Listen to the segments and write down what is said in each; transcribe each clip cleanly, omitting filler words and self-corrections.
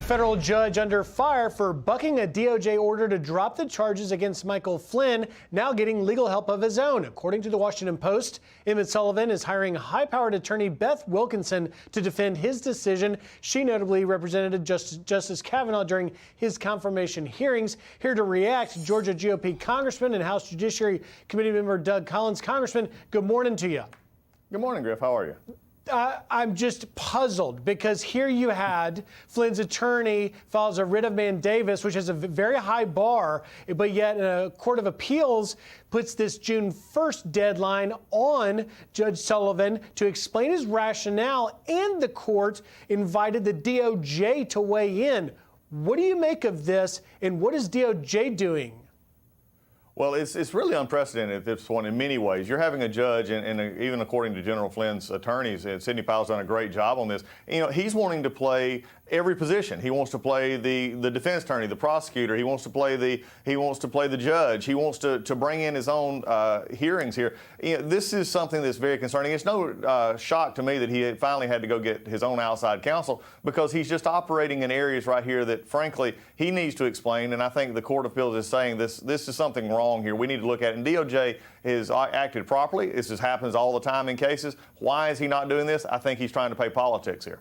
Federal judge under fire for bucking a DOJ order to drop the charges against Michael Flynn, now getting legal help of his own. According to the Washington Post, Emmett Sullivan is hiring high-powered attorney Beth Wilkinson to defend his decision. She notably represented Justice Kavanaugh during his confirmation hearings. Here to react, Georgia GOP Congressman and House Judiciary Committee member Doug Collins. Congressman, good morning to you. Good morning, Griff. How are you? I'm just puzzled because here you had Flynn's attorney files a writ of mandamus, which has a very high bar, but yet a court of appeals puts this June 1st deadline on Judge Sullivan to explain his rationale, and the court invited the DOJ to weigh in. What do you make of this, and what is DOJ doing? Well, it's really unprecedented at this point in many ways. You're having a judge, and even according to General Flynn's attorneys, and Sidney Powell's done a great job on this. You know, he's wanting to play every position. He wants to play the defense attorney, the prosecutor. He wants to play the judge. He wants to bring in his own hearings here. You know, this is something that's very concerning. It's no shock to me that he finally had to go get his own outside counsel, because he's just operating in areas right here that, frankly, he needs to explain. And I think the Court of Appeals is saying this is something wrong here. We need to look at it. And DOJ has acted properly. This just happens all the time in cases. Why is he not doing this? I think he's trying to play politics here.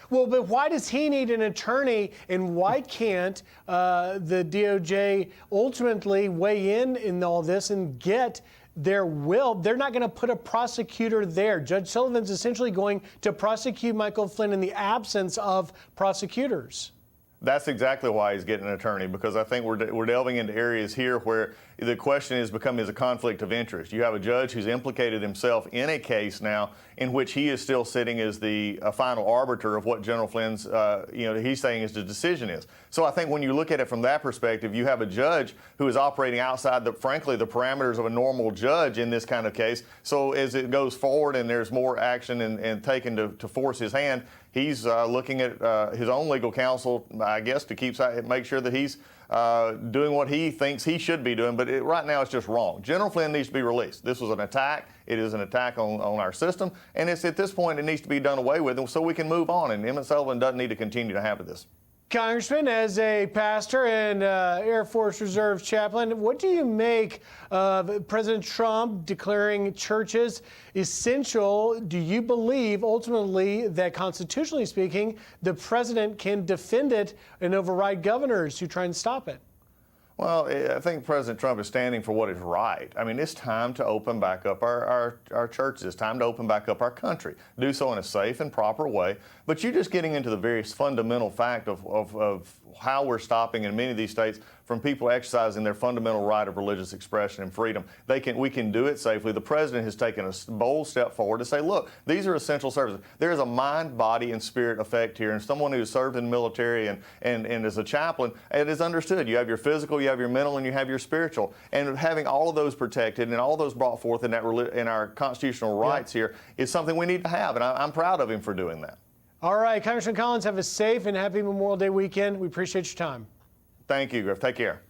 Well, but why does he need an attorney, and why can't the DOJ ultimately weigh in all this and get their will? They're not going to put a prosecutor there. Judge Sullivan's essentially going to prosecute Michael Flynn in the absence of prosecutors. That's exactly why he's getting an attorney, because I think we're delving into areas here where the question is a conflict of interest. You have a judge who's implicated himself in a case now in which he is still sitting as the final arbiter of what General Flynn's, he's saying is the decision is. So I think when you look at it from that perspective, you have a judge who is operating outside, frankly, the parameters of a normal judge in this kind of case. So as it goes forward and there's more action and taken to force his hand, he's looking at his own legal counsel, I guess, to make sure that he's doing what he thinks he should be doing. But right now it's just wrong. General Flynn needs to be released. This was an attack. It is an attack on our system. And it's at this point it needs to be done away with so we can move on. And Emmett Sullivan doesn't need to continue to have this. Congressman, as a pastor and Air Force Reserve chaplain, what do you make of President Trump declaring churches essential? Do you believe ultimately that, constitutionally speaking, the president can defend it and override governors who try and stop it? Well, I think President Trump is standing for what is right. I mean, it's time to open back up our churches. It's time to open back up our country. Do so in a safe and proper way. But you're just getting into the very fundamental fact of how we're stopping in many of these states from people exercising their fundamental right of religious expression and freedom. We can do it safely. The president has taken a bold step forward to say, look, these are essential services. There is a mind, body, and spirit effect here. And someone who has served in the military and as a chaplain, it is understood. You have your physical, you have your mental, and you have your spiritual. And having all of those protected and all those brought forth in our constitutional rights here is something we need to have. And I'm proud of him for doing that. All right, Congressman Collins, have a safe and happy Memorial Day weekend. We appreciate your time. Thank you, Griff. Take care.